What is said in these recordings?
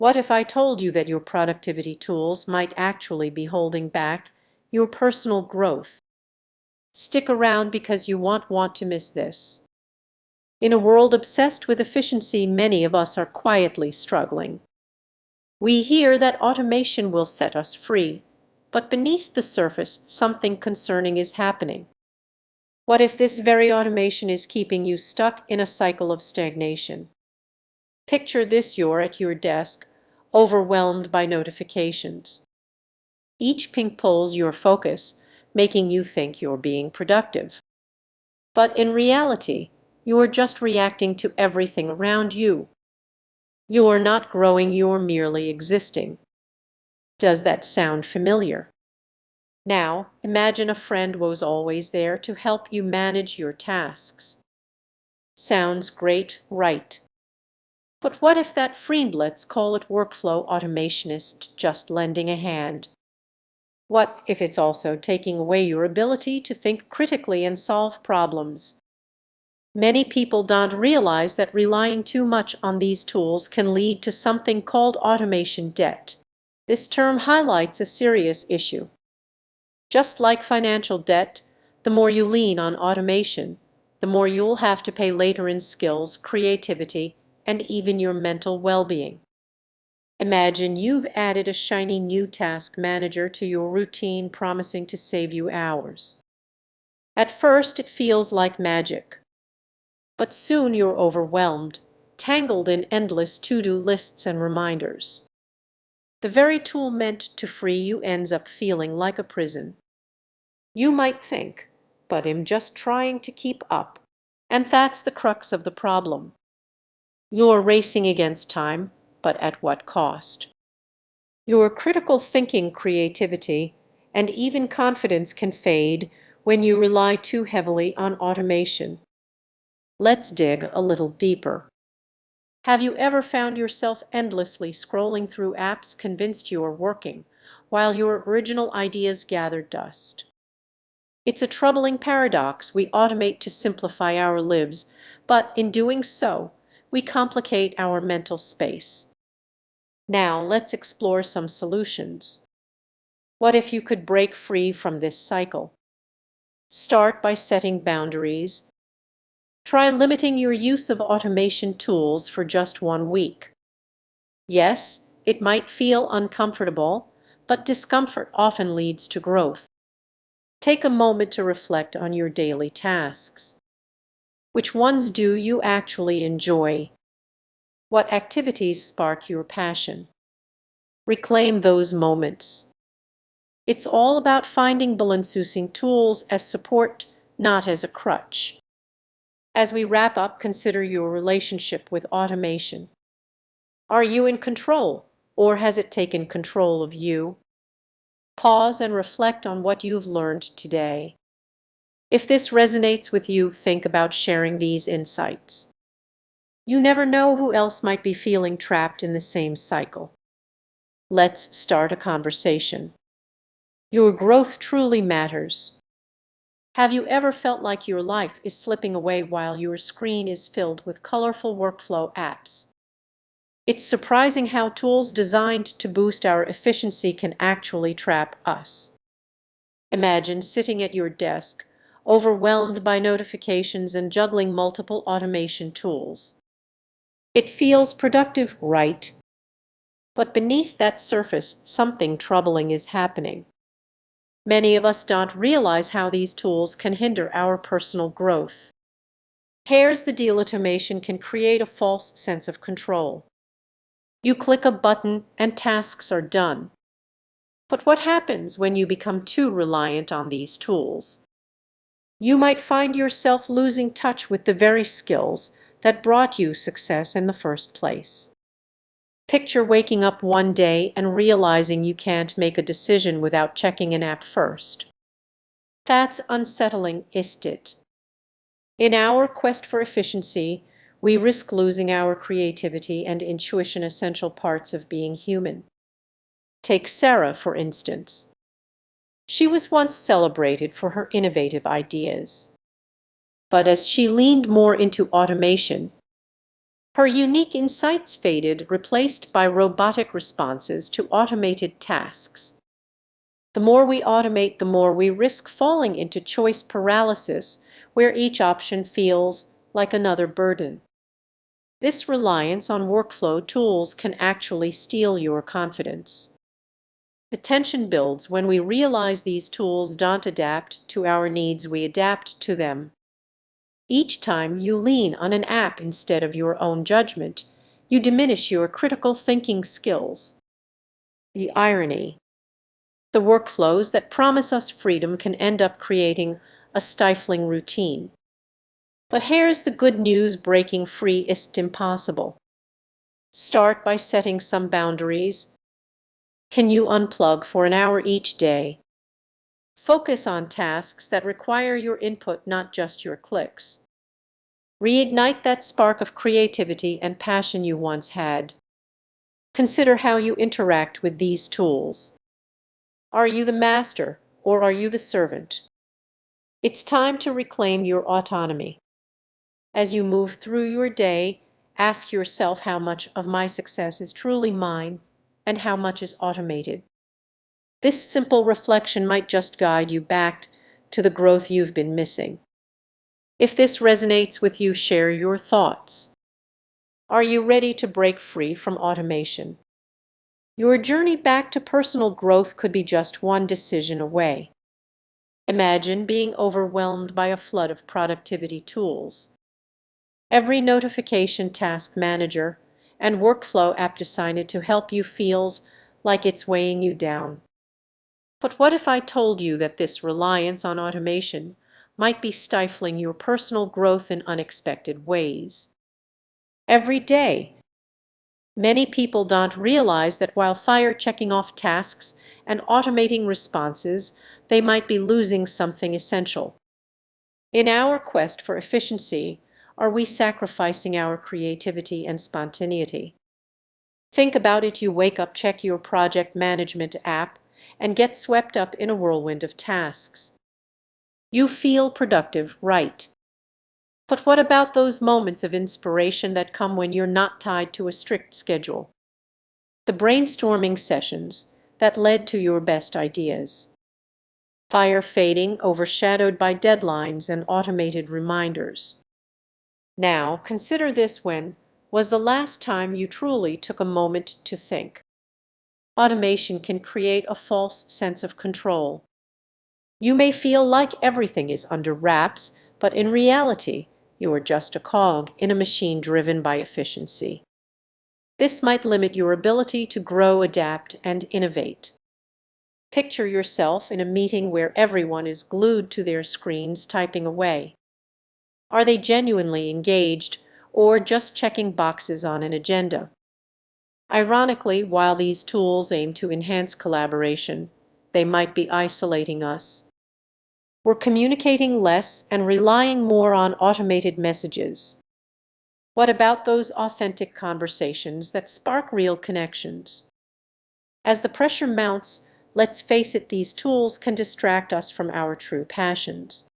What if I told you that your productivity tools might actually be holding back your personal growth? Stick around because you won't want to miss this. In a world obsessed with efficiency, many of us are quietly struggling. We hear that automation will set us free, but beneath the surface, something concerning is happening. What if this very automation is keeping you stuck in a cycle of stagnation? Picture this: you're at your desk, overwhelmed by notifications. Each ping pulls your focus, making you think you're being productive. But in reality, you're just reacting to everything around you. You're not growing, you're merely existing. Does that sound familiar? Now, imagine a friend was always there to help you manage your tasks. Sounds great, right? But what if that friend, let's call it workflow automationist, just lending a hand? What if it's also taking away your ability to think critically and solve problems? Many people don't realize that relying too much on these tools can lead to something called automation debt. This term highlights a serious issue. Just like financial debt, the more you lean on automation, the more you'll have to pay later in skills, creativity, and even your mental well-being. Imagine you've added a shiny new task manager to your routine, promising to save you hours. At first, it feels like magic. But soon you're overwhelmed, tangled in endless to-do lists and reminders. The very tool meant to free you ends up feeling like a prison. You might think, but I'm just trying to keep up. And that's the crux of the problem. You're racing against time, but at what cost? Your critical thinking, creativity, and even confidence can fade when you rely too heavily on automation. Let's dig a little deeper. Have you ever found yourself endlessly scrolling through apps convinced you're working, while your original ideas gather dust? It's a troubling paradox. We automate to simplify our lives, but in doing so, we complicate our mental space. Now, let's explore some solutions. What if you could break free from this cycle? Start by setting boundaries. Try limiting your use of automation tools for just 1 week. Yes, it might feel uncomfortable, but discomfort often leads to growth. Take a moment to reflect on your daily tasks. Which ones do you actually enjoy? What activities spark your passion? Reclaim those moments. It's all about finding balance, using tools as support, not as a crutch. As we wrap up, consider your relationship with automation. Are you in control, or has it taken control of you? Pause and reflect on what you've learned today. If this resonates with you, think about sharing these insights. You never know who else might be feeling trapped in the same cycle. Let's start a conversation. Your growth truly matters. Have you ever felt like your life is slipping away while your screen is filled with colorful workflow apps? It's surprising how tools designed to boost our efficiency can actually trap us. Imagine sitting at your desk, overwhelmed by notifications and juggling multiple automation tools. It feels productive, right? But beneath that surface, something troubling is happening. Many of us don't realize how these tools can hinder our personal growth. Here's the deal: automation can create a false sense of control. You click a button and tasks are done. But what happens when you become too reliant on these tools? You might find yourself losing touch with the very skills that brought you success in the first place. Picture waking up one day and realizing you can't make a decision without checking an app first. That's unsettling, isn't it? In our quest for efficiency, we risk losing our creativity and intuition, essential parts of being human. Take Sarah, for instance. She was once celebrated for her innovative ideas. But as she leaned more into automation, Her unique insights faded, replaced by robotic responses to automated tasks. The more we automate, the more we risk falling into choice paralysis, where each option feels like another burden. This reliance on workflow tools can actually steal your confidence. The tension builds when we realize these tools don't adapt to our needs, we adapt to them. Each time you lean on an app instead of your own judgment, you diminish your critical thinking skills. The irony: the workflows that promise us freedom can end up creating a stifling routine. But here's the good news: breaking free isn't impossible. Start by setting some boundaries. Can you unplug for an hour each day? Focus on tasks that require your input, not just your clicks. Reignite that spark of creativity and passion you once had. Consider how you interact with these tools. Are you the master or are you the servant? It's time to reclaim your autonomy. As you move through your day, ask yourself, how much of my success is truly mine and how much is automated? This simple reflection might just guide you back to the growth you've been missing. If this resonates with you, share your thoughts. Are you ready to break free from automation? Your journey back to personal growth could be just one decision away. Imagine being overwhelmed by a flood of productivity tools. Every notification, task manager, and workflow app designed to help you feels like it's weighing you down. But what if I told you that this reliance on automation might be stifling your personal growth in unexpected ways? Every day, many people don't realize that while checking off tasks and automating responses, they might be losing something essential. In our quest for efficiency, are we sacrificing our creativity and spontaneity? Think about it: you wake up, check your project management app, and get swept up in a whirlwind of tasks. You feel productive, right? But what about those moments of inspiration that come when you're not tied to a strict schedule? The brainstorming sessions that led to your best ideas. Fire fading, overshadowed by deadlines and automated reminders. Now, consider this: when was the last time you truly took a moment to think? Automation can create a false sense of control. You may feel like everything is under wraps, but in reality, you are just a cog in a machine driven by efficiency. This might limit your ability to grow, adapt, and innovate. Picture yourself in a meeting where everyone is glued to their screens, typing away. Are they genuinely engaged or just checking boxes on an agenda? Ironically, while these tools aim to enhance collaboration, they might be isolating us. We're communicating less and relying more on automated messages. What about those authentic conversations that spark real connections? As the pressure mounts, let's face it, these tools can distract us from our true passions.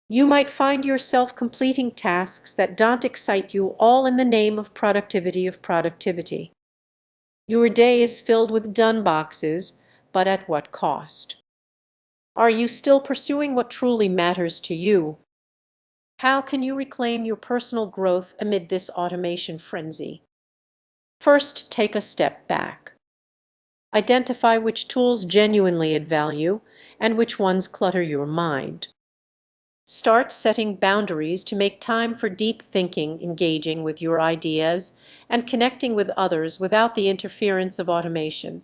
You might find yourself completing tasks that don't excite you, all in the name of productivity. Your day is filled with done boxes, but at what cost? Are you still pursuing what truly matters to you? How can you reclaim your personal growth amid this automation frenzy? First, take a step back. Identify which tools genuinely add value and which ones clutter your mind. Start setting boundaries to make time for deep thinking, engaging with your ideas, and connecting with others without the interference of automation.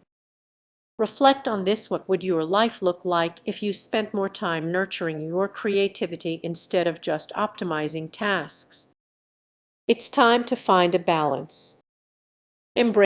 Reflect on this: what would your life look like if you spent more time nurturing your creativity instead of just optimizing tasks? It's time to find a balance. Embrace